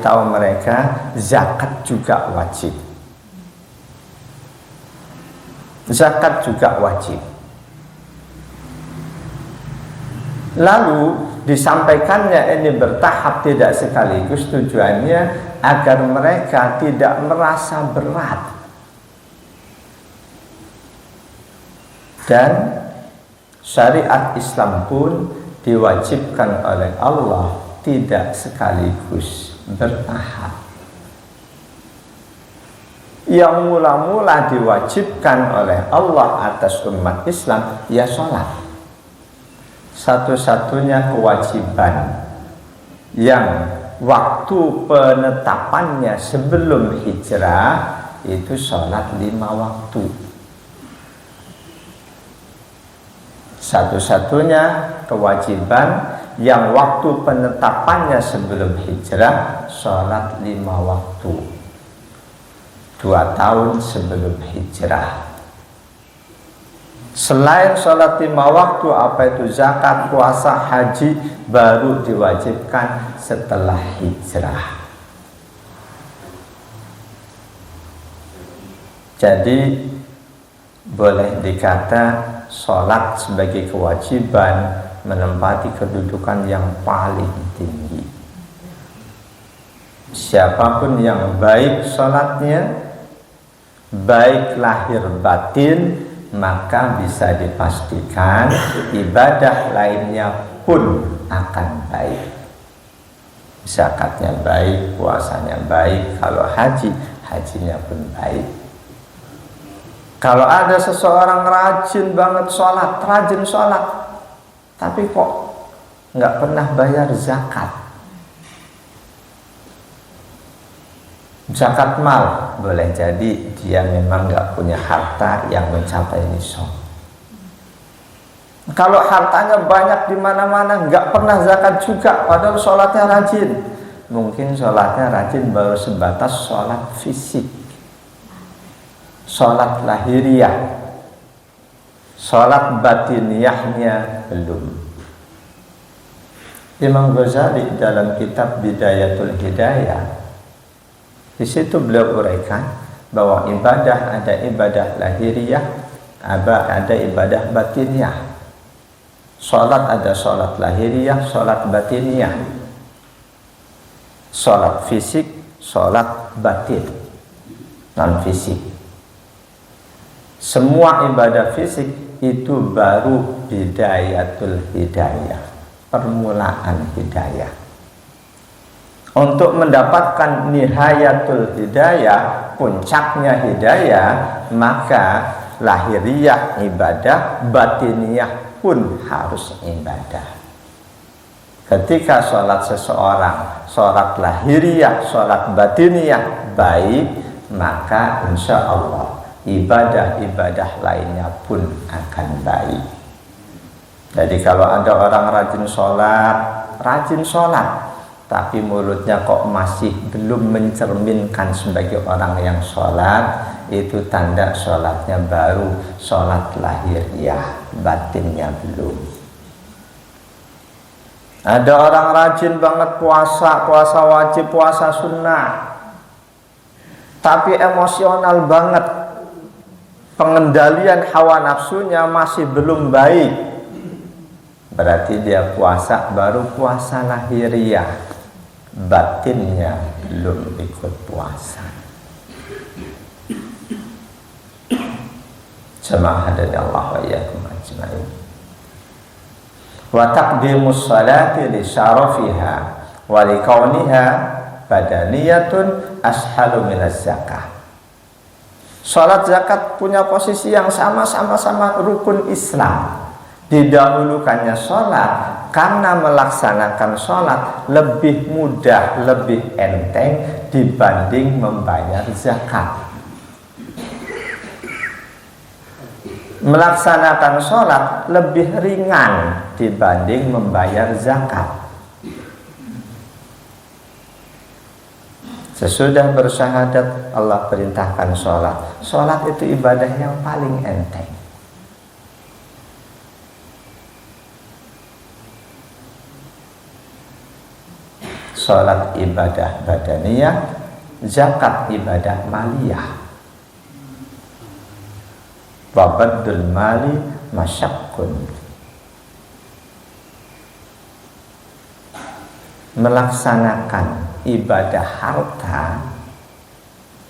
tahu mereka zakat juga wajib. Zakat juga wajib. Lalu disampaikannya ini bertahap, tidak sekaligus, tujuannya agar mereka tidak merasa berat. Dan syariat Islam pun diwajibkan oleh Allah tidak sekaligus, bertahap. Yang mula-mula diwajibkan oleh Allah atas umat Islam ya sholat. Satu-satunya kewajiban yang waktu penetapannya sebelum hijrah itu sholat 5 waktu. Satu-satunya kewajiban yang waktu penetapannya sebelum hijrah sholat 5 waktu, 2 tahun sebelum hijrah. Selain sholat 5 waktu, apa itu zakat, puasa, haji, baru diwajibkan setelah hijrah. Jadi boleh dikata sholat sebagai kewajiban menempati kedudukan yang paling tinggi. Siapapun yang baik sholatnya, baik lahir batin, maka bisa dipastikan ibadah lainnya pun akan baik. Zakatnya baik, puasanya baik, kalau haji, hajinya pun baik. Kalau ada seseorang rajin banget sholat, rajin sholat, tapi kok nggak pernah bayar zakat. Zakat mal, boleh jadi dia memang nggak punya harta yang mencapai nisab. Kalau hartanya banyak di mana-mana, nggak pernah zakat juga, padahal sholatnya rajin. Mungkin sholatnya rajin baru sebatas sholat fisik, sholat lahiriah, sholat batiniyahnya belum. Imam Ghazali dalam kitab Bidayatul Hidayah, di situ beliau uraikan bahwa ibadah ada ibadah lahiriah, ada ibadah batiniyah. Sholat ada sholat lahiriah, sholat batiniyah, sholat fisik, sholat batin, non fisik. Semua ibadah fisik itu baru bidayatul hidayah, permulaan hidayah. Untuk mendapatkan nihayatul hidayah, puncaknya hidayah, maka lahiriah ibadah, batiniyah pun harus ibadah. Ketika sholat seseorang, sholat lahiriah, sholat batiniyah baik, maka insya Allah ibadah-ibadah lainnya pun akan baik. Jadi kalau ada orang rajin sholat, tapi mulutnya kok masih belum mencerminkan sebagai orang yang sholat, itu tanda sholatnya baru sholat lahiriah, batinnya belum. Ada orang rajin banget puasa wajib, puasa sunnah, tapi emosional banget, pengendalian hawa nafsunya masih belum baik. Berarti dia puasa baru puasa lahiriah, batinnya belum ikut puasa. Jamaah hadani Allah wa iyyakum ajma'in. Wa taqdimus salati li syarafiha wa li kauniha badaniyatun ashalu minaz zakah. Salat zakat punya posisi yang sama-sama rukun Islam. Didahulukannya sholat karena melaksanakan sholat lebih mudah, lebih enteng dibanding membayar zakat. Melaksanakan sholat lebih ringan dibanding membayar zakat. Sesudah bersyahadat, Allah perintahkan sholat. Sholat itu ibadah yang paling enteng. Salat ibadah badaniyah, zakat ibadah maliyah. Wa badul mali masyakkun. Melaksanakan ibadah harta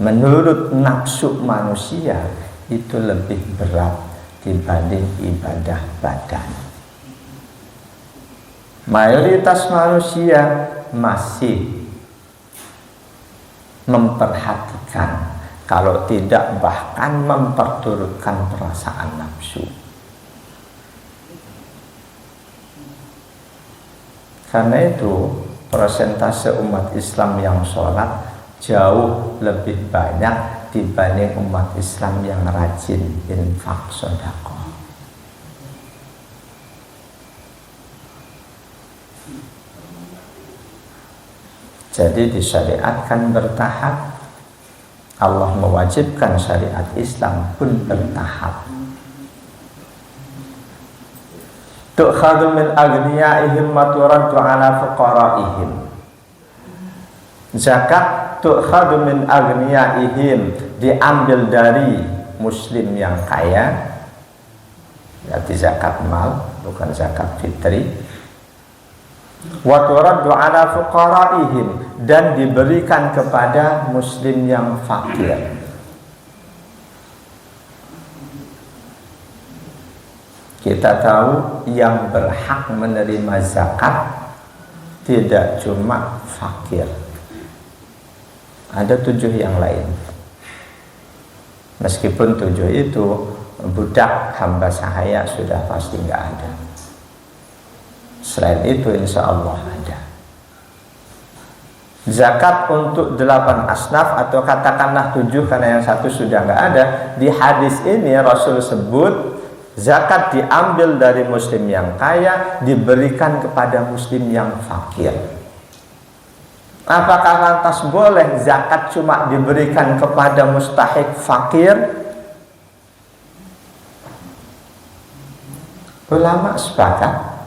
menurut nafsu manusia itu lebih berat dibanding ibadah badan. Mayoritas manusia masih memperhatikan, kalau tidak bahkan memperturutkan perasaan nafsu. Karena itu persentase umat Islam yang sholat jauh lebih banyak dibanding umat Islam yang rajin infak sedekah. Jadi disyariatkan bertahap. Allah mewajibkan syariat Islam pun bertahap. Tu'khadhu min aghniyaihim wa turaddu ala fuqaraihim. Zakat tu'khadhu min aghniyaihim, diambil dari muslim yang kaya. Berarti zakat mal, bukan zakat fitri. Wa turaddu ala fuqaraihim, dan diberikan kepada muslim yang fakir. Kita tahu yang berhak menerima zakat tidak cuma fakir, ada 7 yang lain. Meskipun 7 itu budak hamba sahaya sudah pasti nggak ada. Selain itu insya Allah ada. Zakat untuk 8 asnaf, atau katakanlah 7 karena yang 1 sudah nggak ada. Di hadis ini Rasul sebut zakat diambil dari muslim yang kaya, diberikan kepada muslim yang fakir. Apakah lantas boleh zakat cuma diberikan kepada mustahik fakir? Ulama sepakat,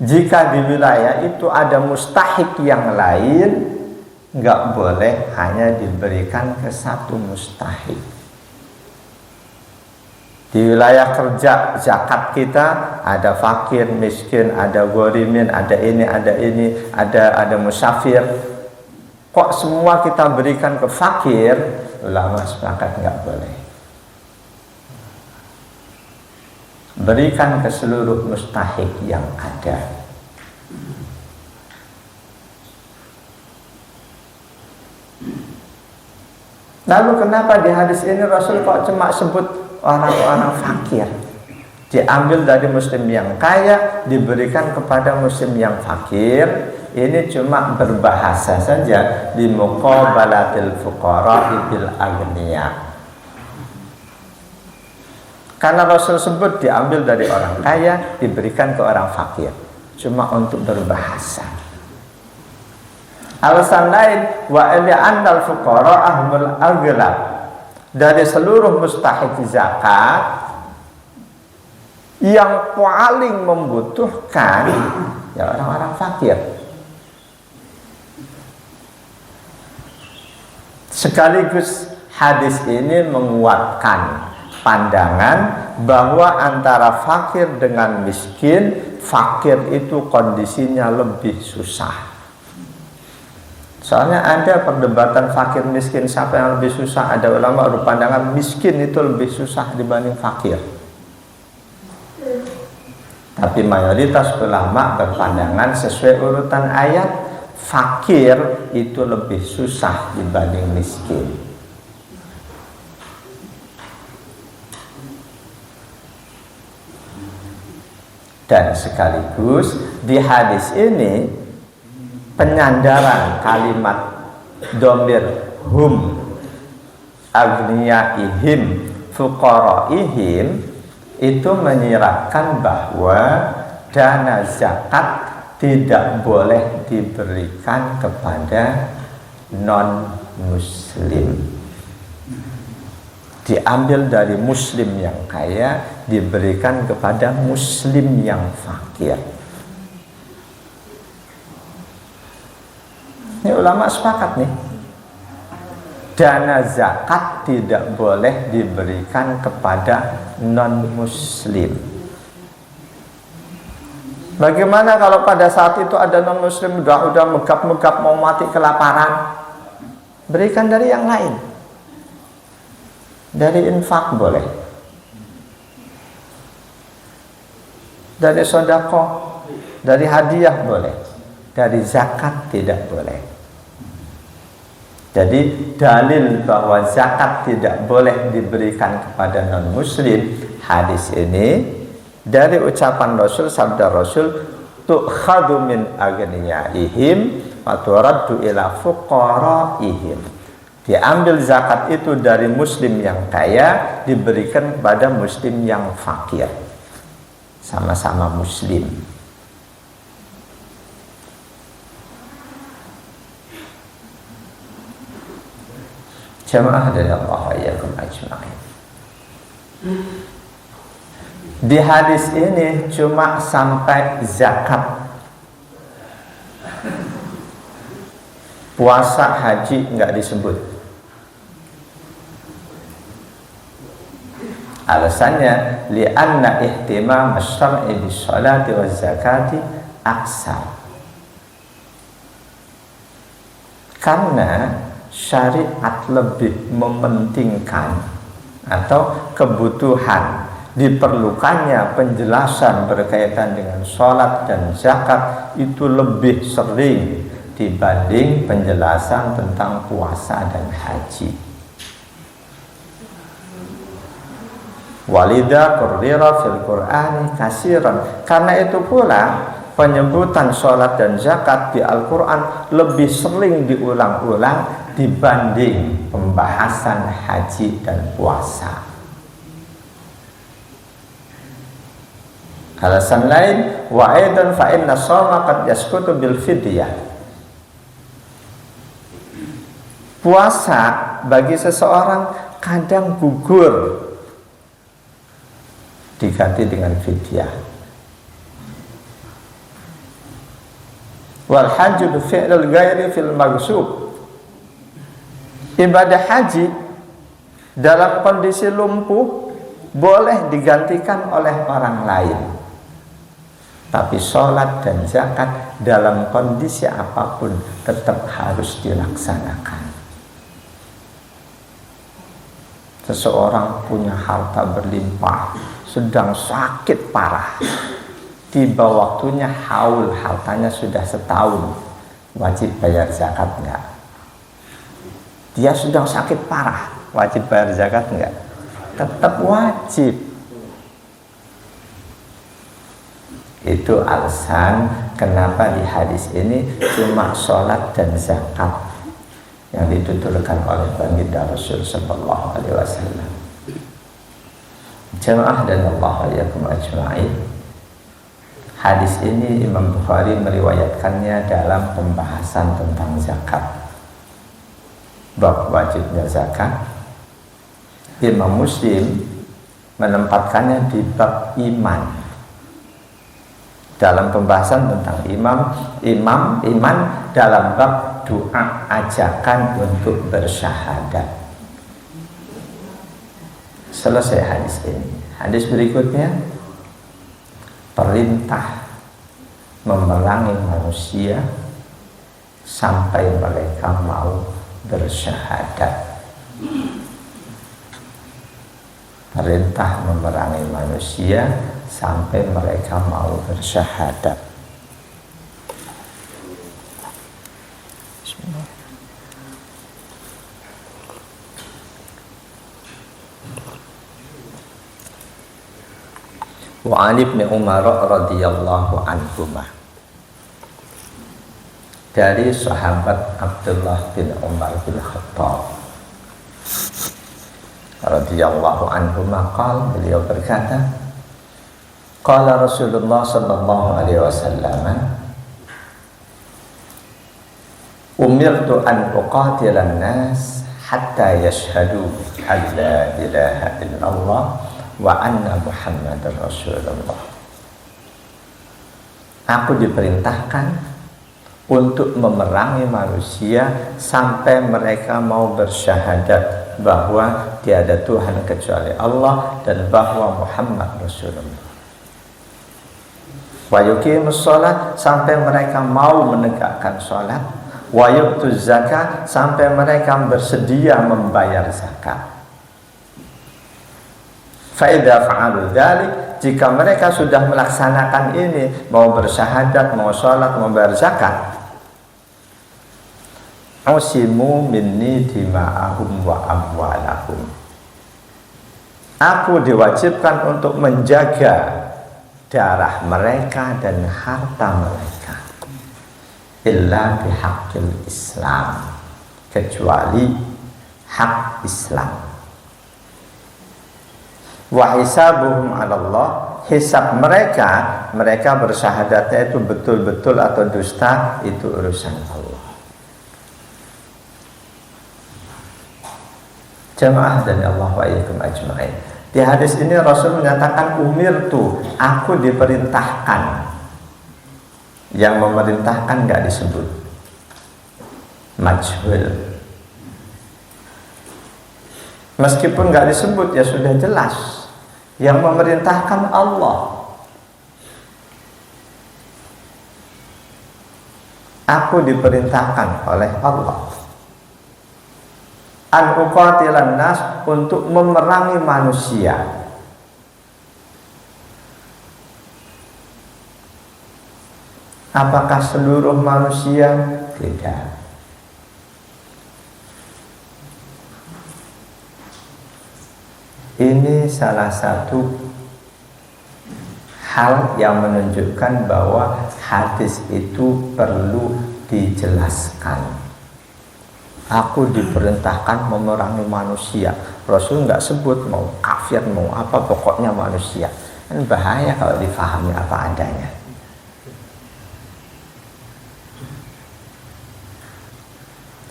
jika di wilayah itu ada mustahik yang lain, nggak boleh hanya diberikan ke satu mustahik. Di wilayah kerja zakat kita ada fakir, miskin, ada ghorimin, ada ini, ada musafir. Kok semua kita berikan ke fakir? Ulama sepakat nggak boleh. Berikan ke seluruh mustahik yang ada. Lalu kenapa di hadis ini Rasul kok cuma sebut orang-orang fakir? Diambil dari muslim yang kaya, diberikan kepada muslim yang fakir. Ini cuma berbahasa saja, di muqabalatil fuqara bil aghniya. Karena Rasul sebut diambil dari orang kaya, diberikan ke orang fakir, cuma untuk berbahasa. Alasan lain, wa li'annal fuqara ahmul aghlab, dari seluruh mustahik zakat yang paling membutuhkan ya orang-orang fakir. Sekaligus hadis ini menguatkan pandangan bahwa antara fakir dengan miskin, fakir itu kondisinya lebih susah. Soalnya ada perdebatan fakir miskin, siapa yang lebih susah. Ada ulama berpandangan miskin itu lebih susah dibanding fakir. Tapi mayoritas ulama berpandangan sesuai urutan ayat, fakir itu lebih susah dibanding miskin. Dan sekaligus di hadis ini penyandaran kalimat domir hum agniyaihim fuqaraihim itu menyiratkan bahwa dana zakat tidak boleh diberikan kepada non-muslim. Diambil dari muslim yang kaya, diberikan kepada muslim yang fakir. Ini ulama sepakat nih, dana zakat tidak boleh diberikan kepada non-muslim. Bagaimana kalau pada saat itu ada non-muslim udah megap-megap mau mati kelaparan? Berikan dari yang lain. Dari infak boleh, dari sedekah, dari hadiah boleh, dari zakat tidak boleh. Jadi dalil bahwa zakat tidak boleh diberikan kepada non-muslim, hadis ini dari ucapan Rasul, sabda Rasul, tu'khadhu min aghniyaihim wa turaddu ila fuqaraihim. Diambil zakat itu dari muslim yang kaya, diberikan kepada muslim yang fakir. Sama-sama muslim. Jamaah dan Allah yakum ajma'in. Di hadis ini cuma sampai zakat. Puasa, haji enggak disebut. Alasannya li'anna ihtimam asy-syar'i bis-shalati waz-zakati aksar. Karena syariat lebih mementingkan atau kebutuhan diperlukannya penjelasan berkaitan dengan sholat dan zakat itu lebih sering dibanding penjelasan tentang puasa dan haji. Walidha qurrira fil Qur'ani katsiran. Karena itu pula penyebutan sholat dan zakat di Al-Quran lebih sering diulang-ulang dibanding pembahasan haji dan puasa. Alasan lain, wa aidan fa inna shawma qad yasqutu bil fidyah. Puasa bagi seseorang kadang gugur diganti dengan fidyah. Wal hajju fi'lul ghairi fil maghsub. Ibadah haji dalam kondisi lumpuh boleh digantikan oleh orang lain. Tapi sholat dan zakat dalam kondisi apapun tetap harus dilaksanakan. Seseorang punya harta berlimpah, sedang sakit parah, tiba waktunya haul, hartanya sudah setahun, wajib bayar zakat enggak? Dia sedang sakit parah, wajib bayar zakat enggak? Tetap wajib. Itu alasan kenapa di hadis ini cuma sholat dan zakat yang dituturkan oleh baginda Rasul sallallahu alaihi wasallam. Jamaah dan Allah yakum ajma'in. Hadis ini Imam Bukhari meriwayatkannya dalam pembahasan tentang zakat, bab wajibnya zakat. Imam Muslim menempatkannya di bab iman, dalam pembahasan tentang iman dalam bab doa ajakan untuk bersyahadat. Selesai hadis ini. Hadis berikutnya, perintah memerangi manusia sampai mereka mau bersyahadat. Perintah memerangi manusia sampai mereka mau bersyahadat. Wa Ali bin Umar radhiyallahu anhuma, dari sahabat Abdullah bin Umar bin Khattab radhiyallahu anhuma qala, beliau berkata, qala Rasulullah sallallahu alaihi wasallam, umirtu an uqatilan nas hatta yashhadu an la ilaha illallah wa anna Muhammadar Rasulullah. Aku diperintahkan untuk memerangi manusia sampai mereka mau bersyahadat bahwa tiada Tuhan kecuali Allah dan bahwa Muhammad Rasulullah. Wa yuqimus shalah, sampai mereka mau menegakkan salat. Wa yu'tuz zakat, sampai mereka bersedia membayar zakat. Fa idza fa'alu dzalik, jika mereka sudah melaksanakan ini, mau bersyahadat, mau salat, mau bayar zakat, usimu minni dima'ahum wa amwalahum, aku diwajibkan untuk menjaga darah mereka dan harta mereka, illa bihaqqil Islam, kecuali hak Islam. Wa hisabuhum 'ala Allah, hisab mereka bersyahadatnya itu betul-betul atau dusta, itu urusan Allah. Jamaah dan Allah wa iyyakum ajma'in. Di hadis ini Rasul menyatakan umirtu, aku diperintahkan. Yang memerintahkan enggak disebut, majhul. Meskipun enggak disebut ya sudah jelas, yang memerintahkan Allah. Aku diperintahkan oleh Allah an uqatilan nas, untuk memerangi manusia. Apakah seluruh manusia? Tidak. Ini salah satu hal yang menunjukkan bahwa hadis itu perlu dijelaskan. Aku diperintahkan memerangi manusia. Rasul nggak sebut mau kafir, mau apa, pokoknya manusia. Kan bahaya kalau difahami apa adanya.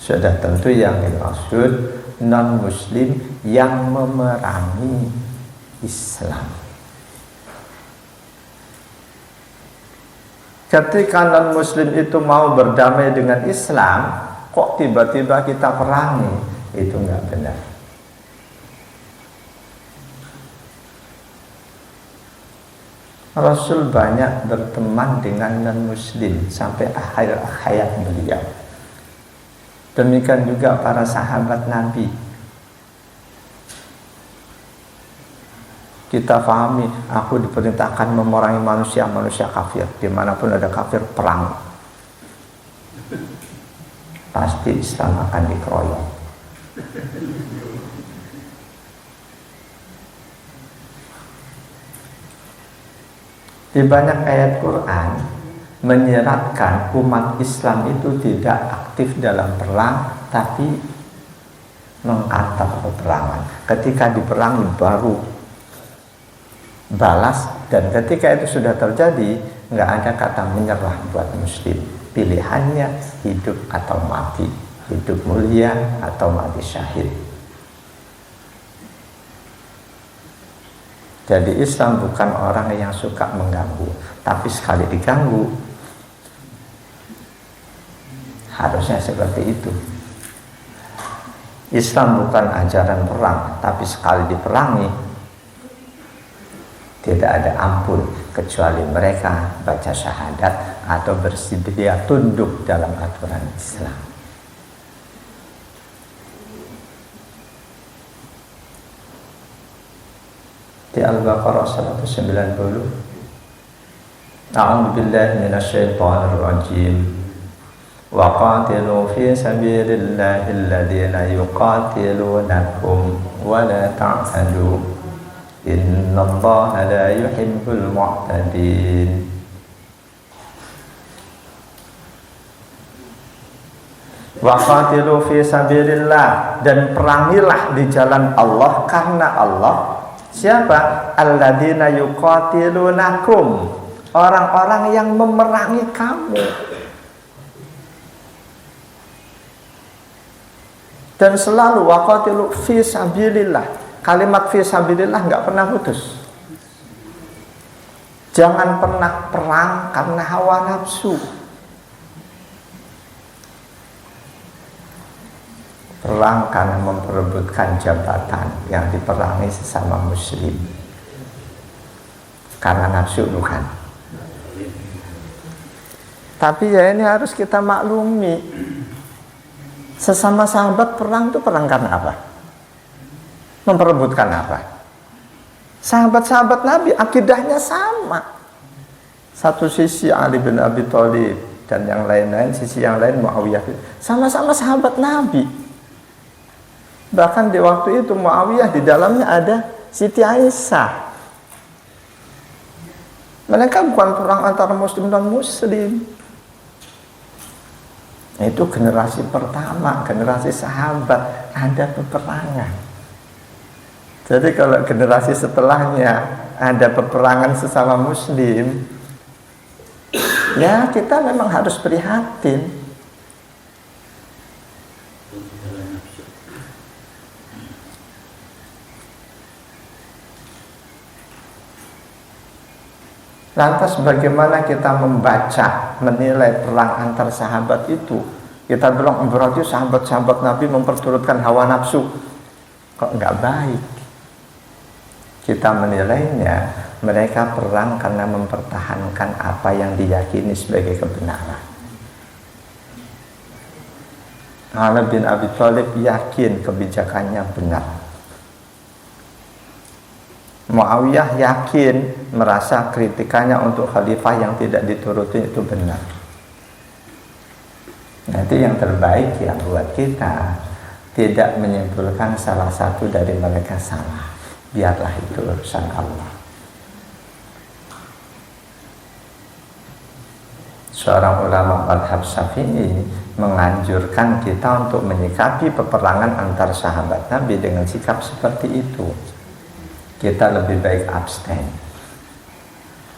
Sudah tentu yang dimaksud non-muslim yang memerangi Islam. Ketika non-muslim itu mau berdamai dengan Islam, kok tiba-tiba kita perangi? Itu enggak benar. Rasul banyak berteman dengan non-muslim sampai akhir hayat beliau. Demikian juga para sahabat Nabi. Kita pahami, aku diperintahkan memerangi manusia kafir. Dimanapun ada kafir, perang. Pasti Islam akan dikeroyok. Di banyak ayat Quran menyeratkan umat Islam itu tidak aktif dalam perang, tapi menghantam peperangan. Ketika diperangi baru balas, dan ketika itu sudah terjadi, nggak ada kata menyerah buat Muslim. Pilihannya hidup atau mati, hidup mulia atau mati syahid. Jadi Islam bukan orang yang suka mengganggu, tapi sekali diganggu harusnya seperti itu. Islam bukan ajaran perang, tapi sekali diperangi tidak ada ampun kecuali mereka baca syahadat atau bersedia tunduk dalam aturan Islam. Di Al-Baqarah 190, A'udzu billahi minasyaitonir rajim. Wa qatilu fi sabilillahi alladziina yuqatilunakum wa la ta'tadu. Innallaha la yuhibbul mu'tadin. Wa qatilu fi sabilillah, dan perangilah di jalan Allah, karena Allah siapa? Alladzina yuqatilunakum, orang-orang yang memerangi kamu. Dan selalu waqatilu fi sabilillah. Kalimat fi sabilillah nggak pernah putus. Jangan pernah perang karena hawa nafsu. perang karena memperebutkan jabatan yang diperangi sesama muslim. Karena nafsu bukan. Tapi ya ini harus kita maklumi, sesama sahabat perang itu perang karena apa? Memperebutkan apa? Sahabat-sahabat Nabi akidahnya sama. Satu sisi Ali bin Abi Thalib dan yang lain-lain, sisi yang lain Muawiyah. Sama-sama sahabat Nabi. Bahkan di waktu itu Muawiyah di dalamnya ada Siti Aisyah. Mereka bukan perang antara muslim dan muslim. Itu generasi pertama, generasi sahabat, ada peperangan. Jadi kalau generasi setelahnya ada peperangan sesama muslim, ya kita memang harus prihatin. Lantas bagaimana kita membaca, menilai perang antar sahabat itu? Kita bilang berarti sahabat-sahabat Nabi memperturutkan hawa nafsu. Kok nggak baik? Kita menilainya, mereka perang karena mempertahankan apa yang diyakini sebagai kebenaran. Ali bin Abi Thalib yakin kebijakannya benar. Muawiyah yakin, merasa kritikannya untuk khalifah yang tidak dituruti itu benar. Nanti yang terbaik ya buat kita tidak menyimpulkan salah satu dari mereka salah. Biarlah itu urusan Allah. Seorang ulama mazhab Syafi'i menganjurkan kita untuk menyikapi peperangan antar sahabat Nabi dengan sikap seperti itu. Kita lebih baik abstain,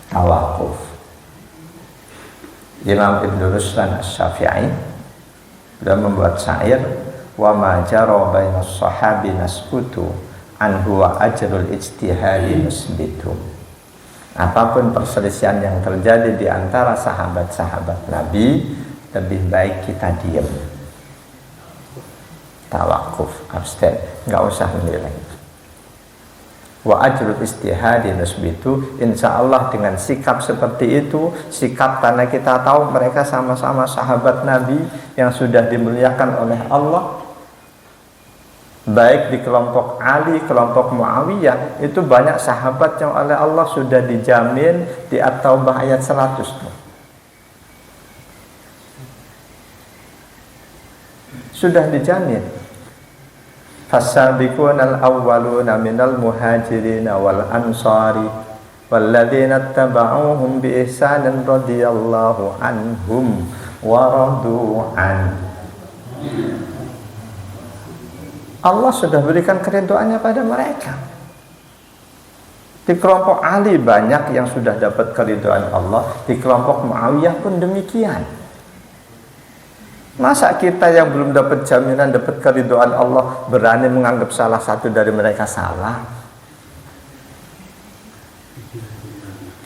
tawakuf. Imam Ibn Ruslan Asy-Syafi'i sudah membuat syair, wa ma jara bainas sahabi nasbutu anhu wa ajrul ijtihadi musbitu. Apapun perselisihan yang terjadi di antara sahabat-sahabat Nabi, lebih baik kita diam, tawakuf, abstain, nggak usah menilai. Wa ajrul ijtihadi nusbitu, insya Allah dengan sikap seperti itu, sikap karena kita tahu mereka sama-sama sahabat Nabi yang sudah dimuliakan oleh Allah, baik di kelompok Ali, kelompok Muawiyah, itu banyak sahabat yang oleh Allah sudah dijamin di At-Taubah ayat 100 tuh. Sudah dijamin. Fasabiqunal awwaluna minal muhajirin wal ansari walladzina tabauhum bi ihsanin radhiyallahu anhum wa radu an. Allah sudah berikan keridhaannya pada mereka. Di kelompok Ali banyak yang sudah dapat keridhaan Allah, di kelompok Muawiyah pun demikian. Masa kita yang belum dapat jaminan dapat keridhaan Allah berani menganggap salah satu dari mereka salah?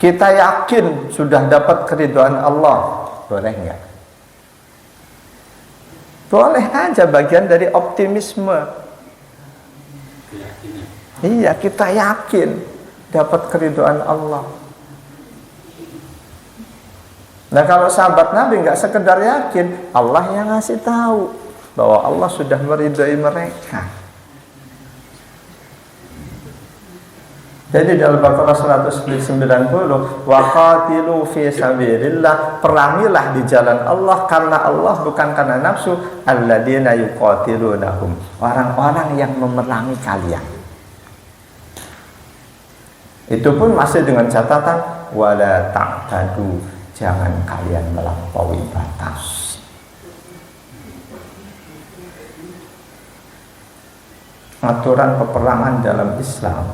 Kita yakin sudah dapat keridhaan Allah, boleh nggak? Boleh aja, bagian dari optimisme. Iya, kita yakin dapat keridhaan Allah. Nah kalau sahabat Nabi nggak sekedar yakin, Allah yang ngasih tahu bahwa Allah sudah meridai mereka. Jadi di Al-Baqarah 190, wa qatilu fi sabilillah, perangilah di jalan Allah karena Allah, bukan karena nafsu. Alladzina yuqatilunahum, orang-orang yang memerangi kalian. Itu pun masih dengan catatan wala ta'tadu, jangan kalian melampaui batas. Aturan peperangan dalam Islam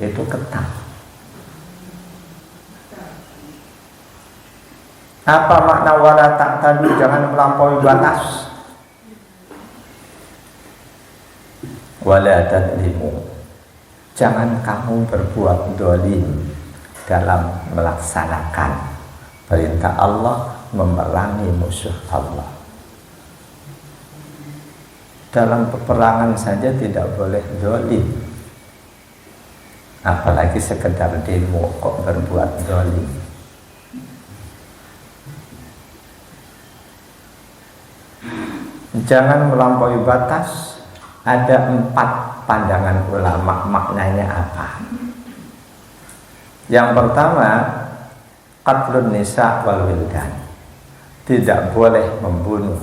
itu ketat. Apa makna wala ta'tadu, jangan melampaui batas? Wala tadlimu, jangan kamu berbuat dolim dalam melaksanakan perintah Allah, memerangi musuh Allah. dalam peperangan saja tidak boleh zalim, apalagi sekedar demo kok berbuat zalim. Jangan melampaui batas. Ada 4 pandangan ulama, maknanya apa? Yang pertama, qatlun nisa wal wildan, tidak boleh membunuh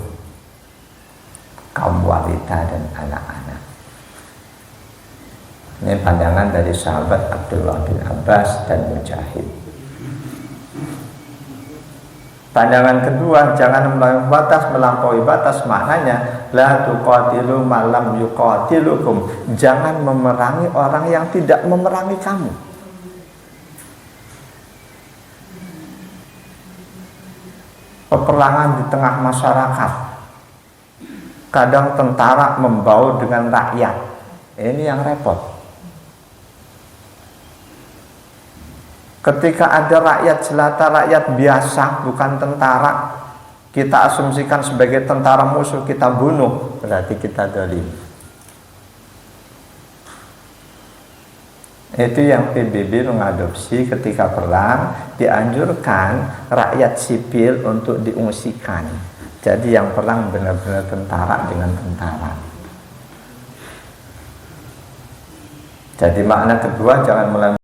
kaum wanita dan anak-anak. Ini pandangan dari sahabat Abdullah bin Abbas dan Mujahid. Pandangan kedua, jangan melampaui batas, maknanya la tuqatilu malam yuqatilukum, jangan memerangi orang yang tidak memerangi kamu. Peperangan di tengah masyarakat, kadang tentara membaur dengan rakyat, ini yang repot. Ketika ada rakyat jelata, rakyat biasa, bukan tentara, kita asumsikan sebagai tentara musuh, kita bunuh, berarti kita zalim. Itu yang PBB mengadopsi ketika perang, dianjurkan rakyat sipil untuk diungsikan. Jadi yang perang benar-benar tentara dengan tentara. Jadi makna kedua, jangan